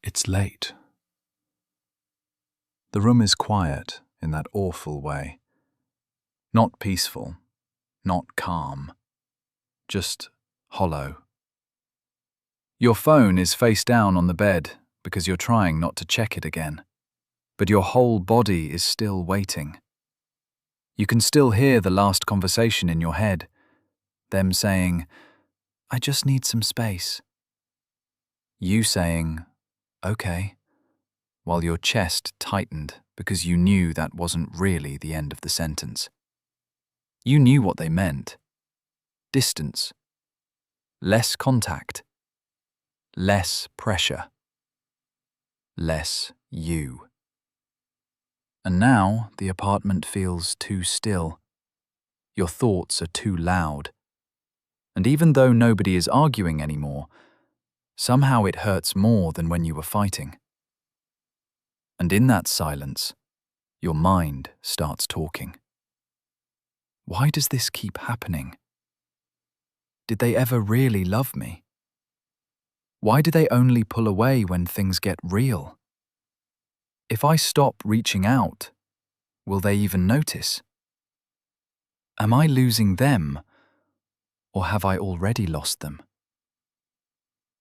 It's late. The room is quiet in that awful way. Not peaceful, not calm, just hollow. Your phone is face down on the bed because you're trying not to check it again, but your whole body is still waiting. You can still hear the last conversation in your head, them saying, "I just need some space." You saying, "Okay," while your chest tightened because you knew that wasn't really the end of the sentence. You knew what they meant. Distance. Less contact. Less pressure. Less you. And now the apartment feels too still. Your thoughts are too loud. And even though nobody is arguing anymore, somehow it hurts more than when you were fighting. And in that silence, your mind starts talking. Why does this keep happening? Did they ever really love me? Why do they only pull away when things get real? If I stop reaching out, will they even notice? Am I losing them, or have I already lost them?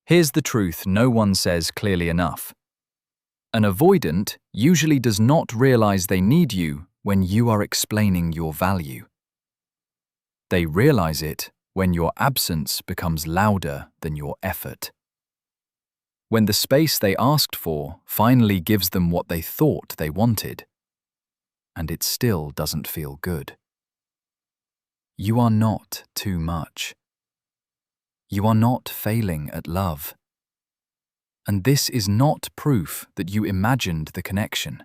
Here's the truth no one says clearly enough. An avoidant usually does not realize they need you when you are explaining your value. They realize it when your absence becomes louder than your effort. When the space they asked for finally gives them what they thought they wanted, and it still doesn't feel good. You are not too much. You are not failing at love. And this is not proof that you imagined the connection.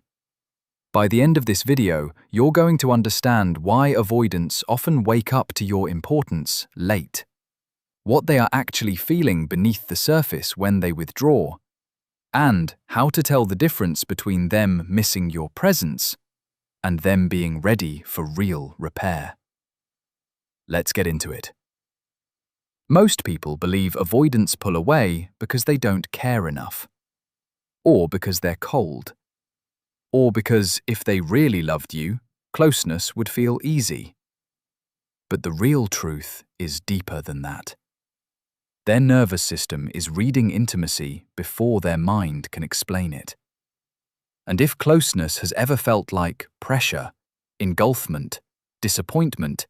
By the end of this video, you're going to understand why avoidants often wake up to your importance late, what they are actually feeling beneath the surface when they withdraw, and how to tell the difference between them missing your presence and them being ready for real repair. Let's get into it. Most people believe avoidants pull away because they don't care enough, or because they're cold, or because if they really loved you, closeness would feel easy. But the real truth is deeper than that. Their nervous system is reading intimacy before their mind can explain it. And if closeness has ever felt like pressure, engulfment, disappointment,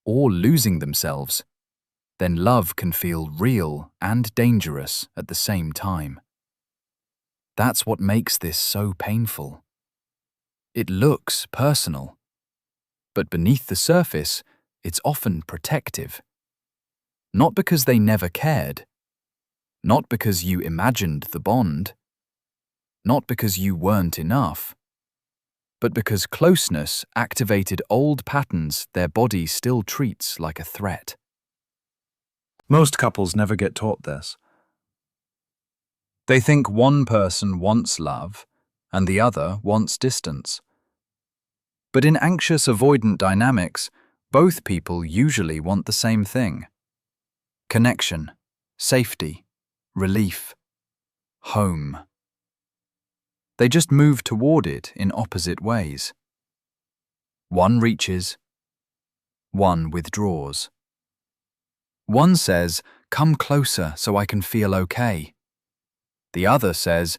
or losing themselves, then love can feel real and dangerous at the same time. That's what makes this so painful. It looks personal, but beneath the surface, it's often protective. Not because they never cared, not because you imagined the bond, not because you weren't enough, but because closeness activated old patterns their body still treats like a threat. Most couples never get taught this. They think one person wants love and the other wants distance. But in anxious avoidant dynamics, both people usually want the same thing: connection, safety, relief, home. They just move toward it in opposite ways. One reaches, one withdraws. One says, "Come closer so I can feel okay." The other says,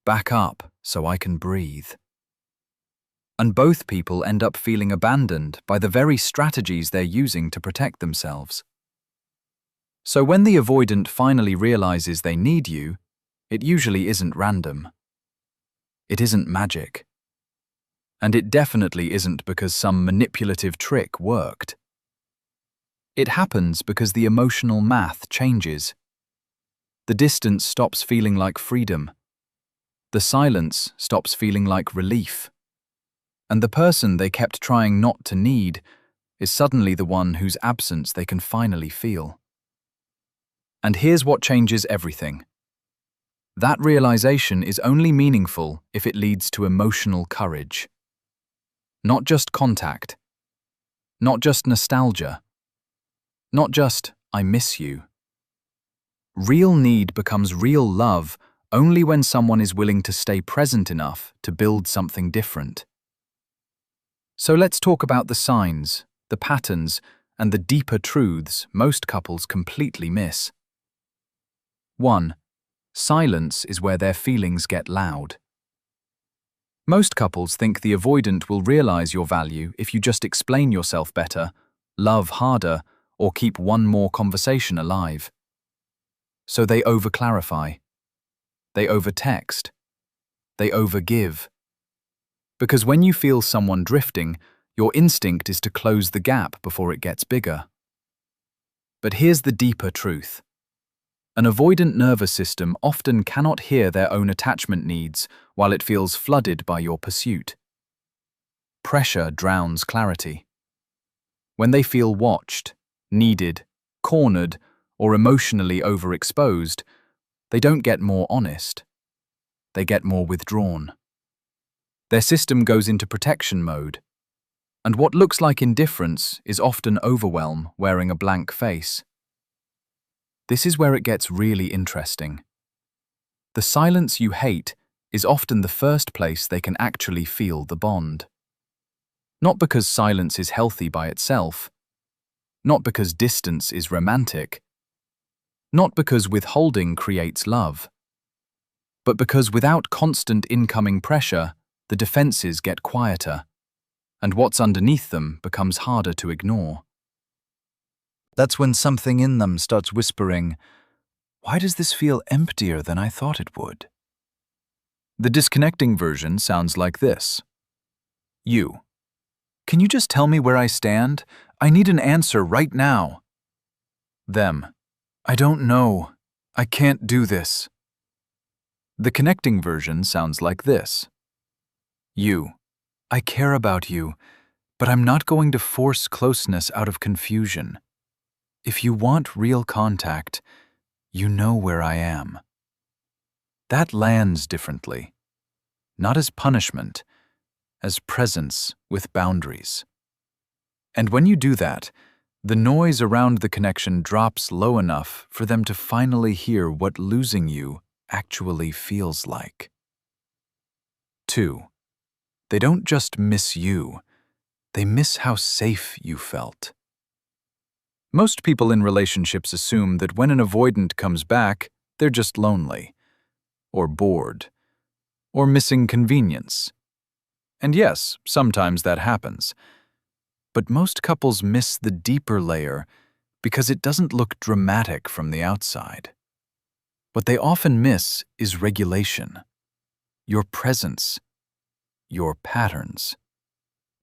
"Back up so I can breathe." And both people end up feeling abandoned by the very strategies they're using to protect themselves. So when the avoidant finally realizes they need you, it usually isn't random. It isn't magic. And it definitely isn't because some manipulative trick worked. It happens because the emotional math changes. The distance stops feeling like freedom. The silence stops feeling like relief. And the person they kept trying not to need is suddenly the one whose absence they can finally feel. And here's what changes everything. That realization is only meaningful if it leads to emotional courage. Not just contact. Not just nostalgia. Not just, "I miss you." Real need becomes real love only when someone is willing to stay present enough to build something different. So let's talk about the signs, the patterns, and the deeper truths most couples completely miss. 1. Silence is where their feelings get loud. Most couples think the avoidant will realize your value if you just explain yourself better, love harder, or keep one more conversation alive. So they over-clarify. They over-text. They over-give. Because when you feel someone drifting, your instinct is to close the gap before it gets bigger. But here's the deeper truth. An avoidant nervous system often cannot hear their own attachment needs while it feels flooded by your pursuit. Pressure drowns clarity. When they feel watched, needed, cornered, or emotionally overexposed, they don't get more honest. They get more withdrawn. Their system goes into protection mode, and what looks like indifference is often overwhelm wearing a blank face. This is where it gets really interesting. The silence you hate is often the first place they can actually feel the bond. Not because silence is healthy by itself, not because distance is romantic, not because withholding creates love, but because without constant incoming pressure, the defenses get quieter, and what's underneath them becomes harder to ignore. That's when something in them starts whispering, "Why does this feel emptier than I thought it would?" The disconnecting version sounds like this. You. Can you just tell me where I stand? I need an answer right now. Them. I don't know. I can't do this. The connecting version sounds like this. You. I care about you, but I'm not going to force closeness out of confusion. If you want real contact, you know where I am. That lands differently, not as punishment, as presence with boundaries. And when you do that, the noise around the connection drops low enough for them to finally hear what losing you actually feels like. 2. They don't just miss you, they miss how safe you felt. Most people in relationships assume that when an avoidant comes back, they're just lonely, or bored, or missing convenience. And yes, sometimes that happens. But most couples miss the deeper layer because it doesn't look dramatic from the outside. What they often miss is regulation, your presence, your patterns.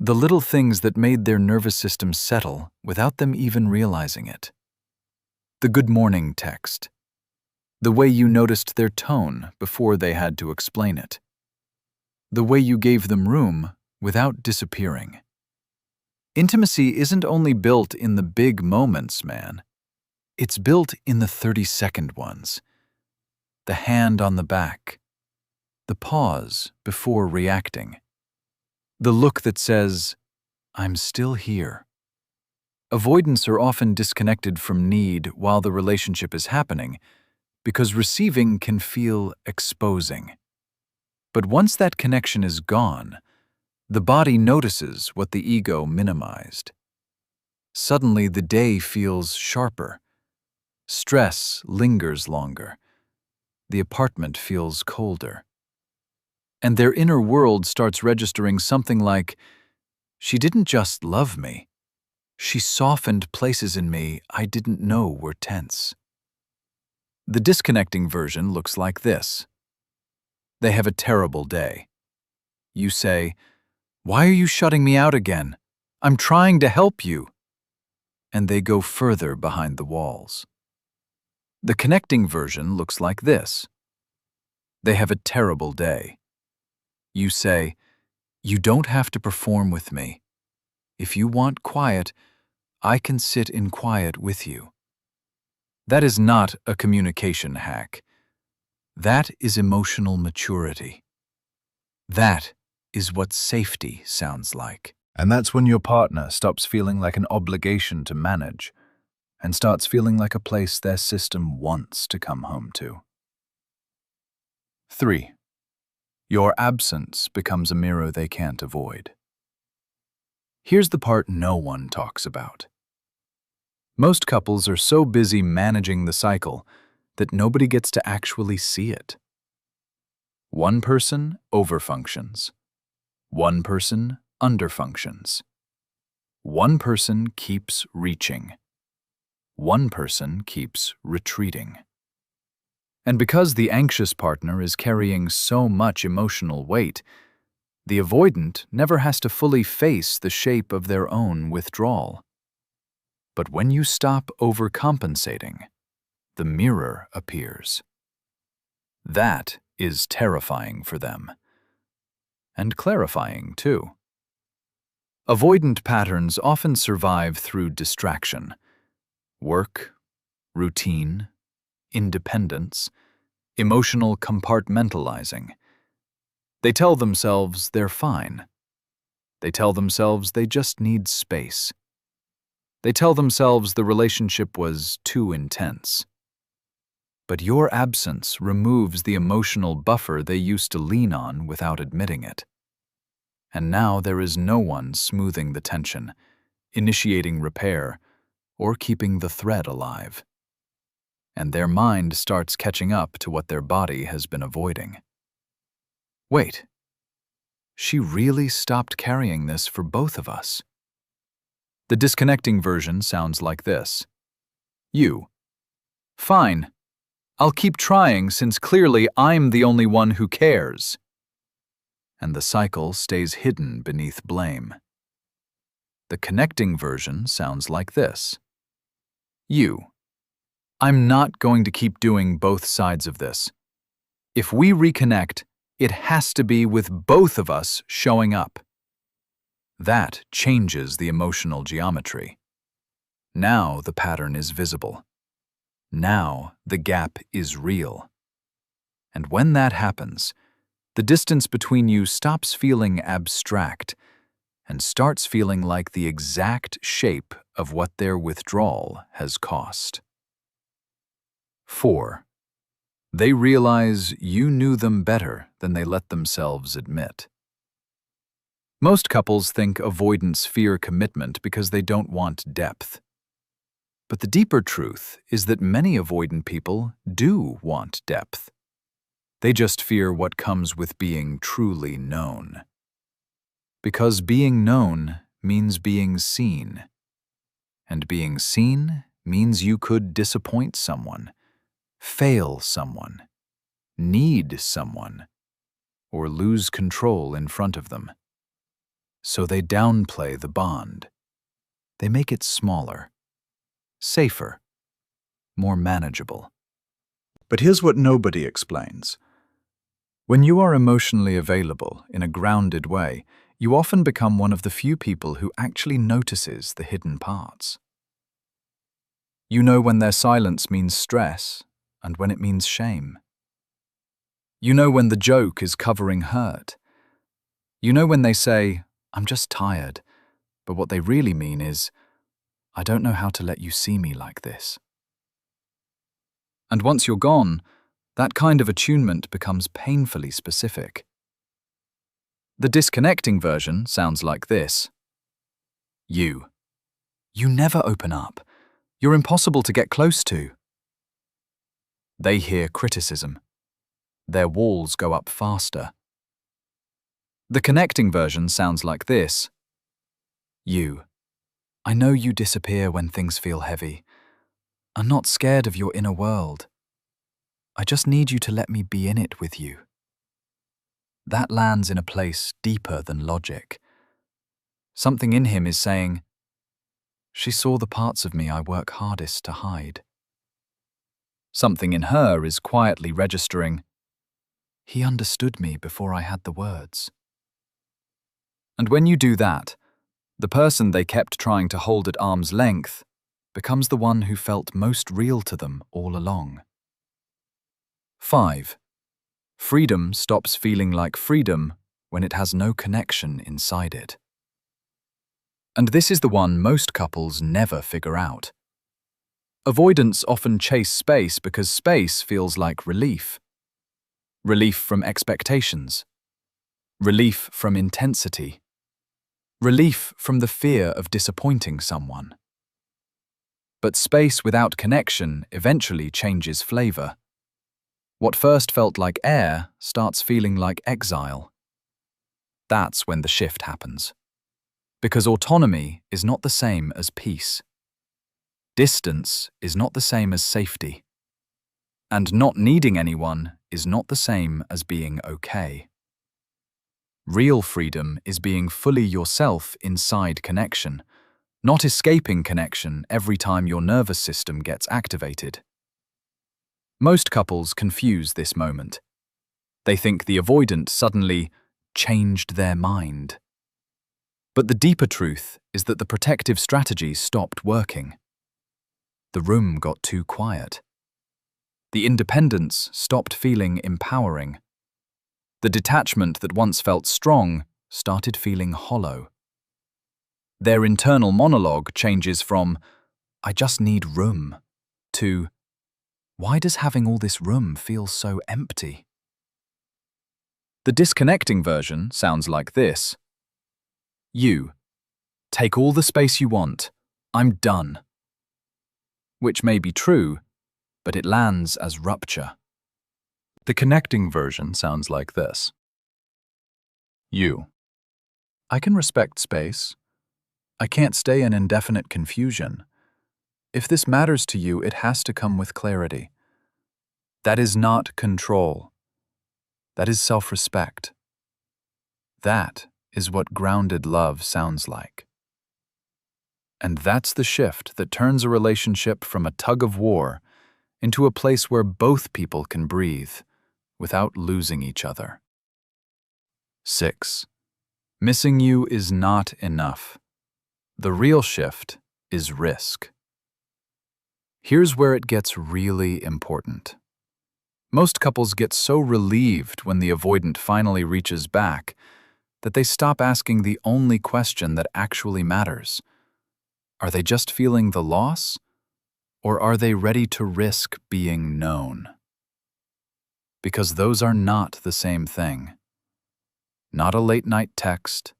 The little things that made their nervous system settle without them even realizing it. The good morning text. The way you noticed their tone before they had to explain it. The way you gave them room without disappearing. Intimacy isn't only built in the big moments, man. It's built in the 30-second ones. The hand on the back. The pause before reacting. The look that says, "I'm still here." Avoidants are often disconnected from need while the relationship is happening because receiving can feel exposing. But once that connection is gone, the body notices what the ego minimized. Suddenly the day feels sharper. Stress lingers longer. The apartment feels colder. And their inner world starts registering something like, "She didn't just love me. She softened places in me I didn't know were tense." The disconnecting version looks like this. They have a terrible day. You say, "Why are you shutting me out again? I'm trying to help you." And they go further behind the walls. The connecting version looks like this. They have a terrible day. You say, "You don't have to perform with me. If you want quiet, I can sit in quiet with you." That is not a communication hack. That is emotional maturity. That is what safety sounds like. And that's when your partner stops feeling like an obligation to manage and starts feeling like a place their system wants to come home to. 3. Your absence becomes a mirror they can't avoid. Here's the part no one talks about. Most couples are so busy managing the cycle that nobody gets to actually see it. One person overfunctions. One person underfunctions. One person keeps reaching. One person keeps retreating. And because the anxious partner is carrying so much emotional weight, the avoidant never has to fully face the shape of their own withdrawal. But when you stop overcompensating, the mirror appears. That is terrifying for them. And clarifying, too. Avoidant patterns often survive through distraction. Work, routine, independence, emotional compartmentalizing. They tell themselves they're fine. They tell themselves they just need space. They tell themselves the relationship was too intense. But your absence removes the emotional buffer they used to lean on without admitting it. And now there is no one smoothing the tension, initiating repair, or keeping the thread alive. And their mind starts catching up to what their body has been avoiding. Wait, she really stopped carrying this for both of us. The disconnecting version sounds like this. You. Fine. I'll keep trying since clearly I'm the only one who cares. And the cycle stays hidden beneath blame. The connecting version sounds like this. You. I'm not going to keep doing both sides of this. If we reconnect, it has to be with both of us showing up. That changes the emotional geometry. Now the pattern is visible. Now the gap is real. And when that happens, the distance between you stops feeling abstract and starts feeling like the exact shape of what their withdrawal has cost. 4. They realize you knew them better than they let themselves admit. Most couples think avoidants fear commitment because they don't want depth. But the deeper truth is that many avoidant people do want depth. They just fear what comes with being truly known. Because being known means being seen. And being seen means you could disappoint someone, fail someone, need someone, or lose control in front of them. So they downplay the bond. They make it smaller, safer, more manageable. But here's what nobody explains. When you are emotionally available in a grounded way, you often become one of the few people who actually notices the hidden parts. You know when their silence means stress and when it means shame. You know when the joke is covering hurt. You know when they say, "I'm just tired," but what they really mean is, "I don't know how to let you see me like this." And once you're gone, that kind of attunement becomes painfully specific. The disconnecting version sounds like this. You. You never open up. You're impossible to get close to. They hear criticism. Their walls go up faster. The connecting version sounds like this. You. I know you disappear when things feel heavy. I'm not scared of your inner world. I just need you to let me be in it with you. That lands in a place deeper than logic. Something in him is saying, she saw the parts of me I work hardest to hide. Something in her is quietly registering, he understood me before I had the words. And when you do that, the person they kept trying to hold at arm's length becomes the one who felt most real to them all along. 5. Freedom stops feeling like freedom when it has no connection inside it. And this is the one most couples never figure out. Avoidants often chase space because space feels like relief. relief from expectations, relief from intensity, relief from the fear of disappointing someone. But space without connection eventually changes flavor. What first felt like air starts feeling like exile. That's when the shift happens. Because autonomy is not the same as peace. Distance is not the same as safety. And not needing anyone is not the same as being okay. Real freedom is being fully yourself inside connection, not escaping connection every time your nervous system gets activated. Most couples confuse this moment. They think the avoidant suddenly changed their mind. But the deeper truth is that the protective strategies stopped working. The room got too quiet. The independence stopped feeling empowering. The detachment that once felt strong started feeling hollow. Their internal monologue changes from, "I just need room," to, "Why does having all this room feel so empty?" The disconnecting version sounds like this. "You, take all the space you want. I'm done." Which may be true, but it lands as rupture. The connecting version sounds like this. "You, I can respect space. I can't stay in indefinite confusion. If this matters to you, it has to come with clarity. That is not control. That is self-respect. That is what grounded love sounds like." And that's the shift that turns a relationship from a tug-of-war into a place where both people can breathe without losing each other. 6. Missing you is not enough. The real shift is risk. Here's where it gets really important. Most couples get so relieved when the avoidant finally reaches back that they stop asking the only question that actually matters. Are they just feeling the loss, or are they ready to risk being known? Because those are not the same thing. Not a late-night text,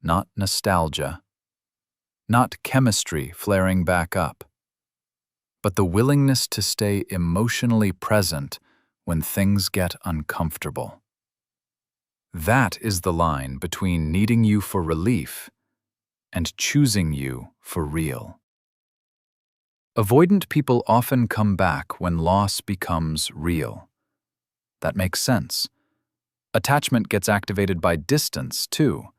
not nostalgia, not chemistry flaring back up, but the willingness to stay emotionally present when things get uncomfortable. That is the line between needing you for relief and choosing you for real. Avoidant people often come back when loss becomes real. That makes sense. Attachment gets activated by distance, too.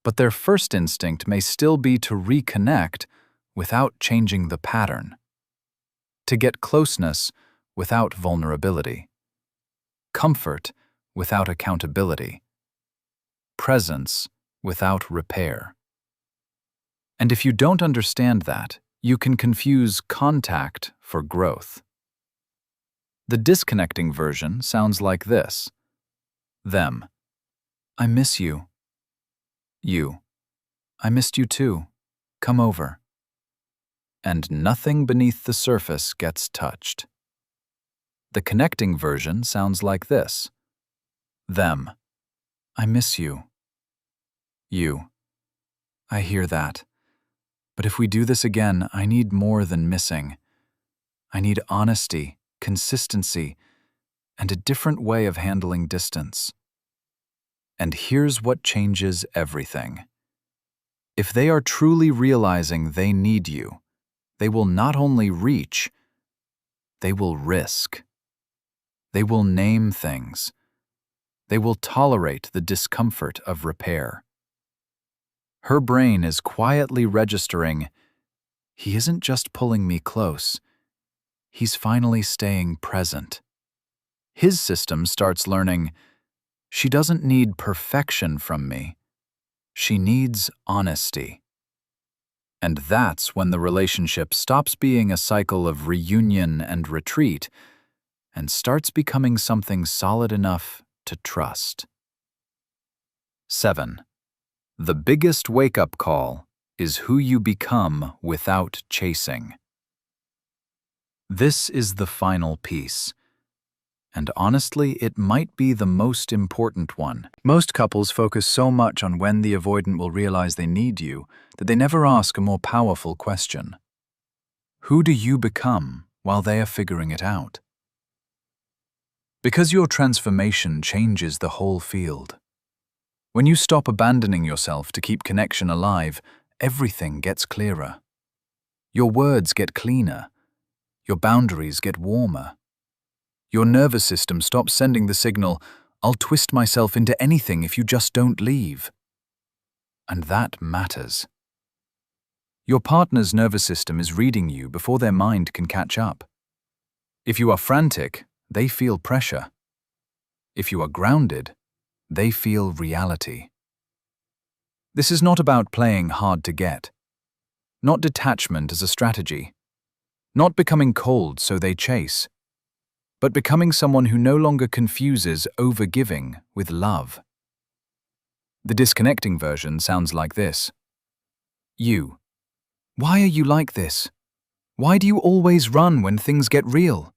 But their first instinct may still be to reconnect without changing the pattern. To get closeness without vulnerability. Comfort without accountability. Presence without repair. And if you don't understand that, you can confuse contact for growth. The disconnecting version sounds like this. Them. I miss you. You. I missed you too. Come over. And nothing beneath the surface gets touched. The connecting version sounds like this. Them. I miss you. You. I hear that. But if we do this again, I need more than missing. I need honesty, consistency, and a different way of handling distance. And here's what changes everything. If they are truly realizing they need you, they will not only reach, they will risk. They will name things. They will tolerate the discomfort of repair. Her brain is quietly registering, he isn't just pulling me close, he's finally staying present. His system starts learning, she doesn't need perfection from me, she needs honesty. And that's when the relationship stops being a cycle of reunion and retreat and starts becoming something solid enough to trust. 7. The biggest wake-up call is who you become without chasing. This is the final piece. And honestly, it might be the most important one. Most couples focus so much on when the avoidant will realize they need you that they never ask a more powerful question. Who do you become while they are figuring it out? Because your transformation changes the whole field. When you stop abandoning yourself to keep connection alive, everything gets clearer. Your words get cleaner. Your boundaries get warmer. Your nervous system stops sending the signal, "I'll twist myself into anything if you just don't leave." And that matters. Your partner's nervous system is reading you before their mind can catch up. If you are frantic, they feel pressure. If you are grounded, they feel reality. This is not about playing hard to get, not detachment as a strategy, not becoming cold so they chase, but becoming someone who no longer confuses overgiving with love. The disconnecting version sounds like this. You. Why are you like this? Why do you always run when things get real?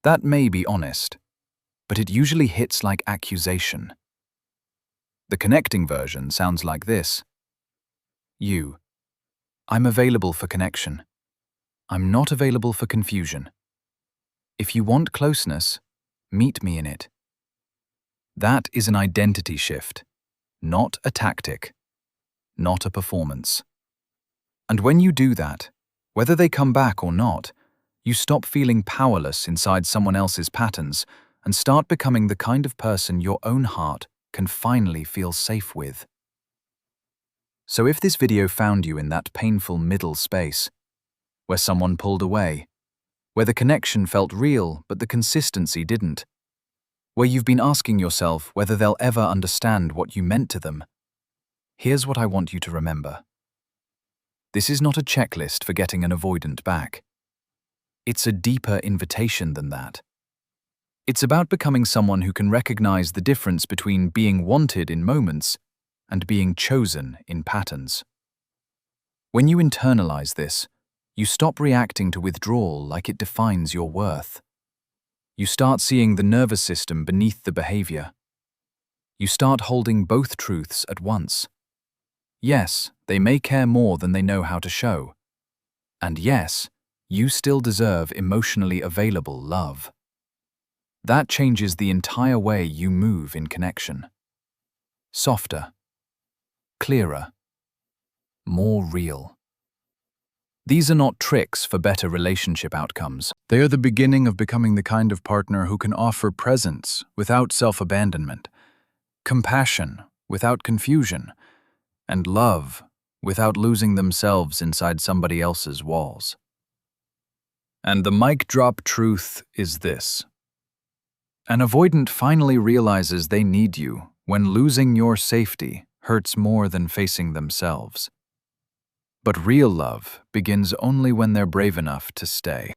That may be honest, but it usually hits like accusation. The connecting version sounds like this. You. I'm available for connection. I'm not available for confusion. If you want closeness, meet me in it. That is an identity shift, not a tactic, not a performance. And when you do that, whether they come back or not, you stop feeling powerless inside someone else's patterns and start becoming the kind of person your own heart can finally feel safe with. So if this video found you in that painful middle space, where someone pulled away, where the connection felt real but the consistency didn't, where you've been asking yourself whether they'll ever understand what you meant to them, here's what I want you to remember. This is not a checklist for getting an avoidant back. It's a deeper invitation than that. It's about becoming someone who can recognize the difference between being wanted in moments and being chosen in patterns. When you internalize this, you stop reacting to withdrawal like it defines your worth. You start seeing the nervous system beneath the behavior. You start holding both truths at once. Yes, they may care more than they know how to show. And yes, you still deserve emotionally available love. That changes the entire way you move in connection. Softer, clearer, more real. These are not tricks for better relationship outcomes. They are the beginning of becoming the kind of partner who can offer presence without self-abandonment, compassion without confusion, and love without losing themselves inside somebody else's walls. And the mic drop truth is this. An avoidant finally realizes they need you when losing your safety hurts more than facing themselves. But real love begins only when they're brave enough to stay.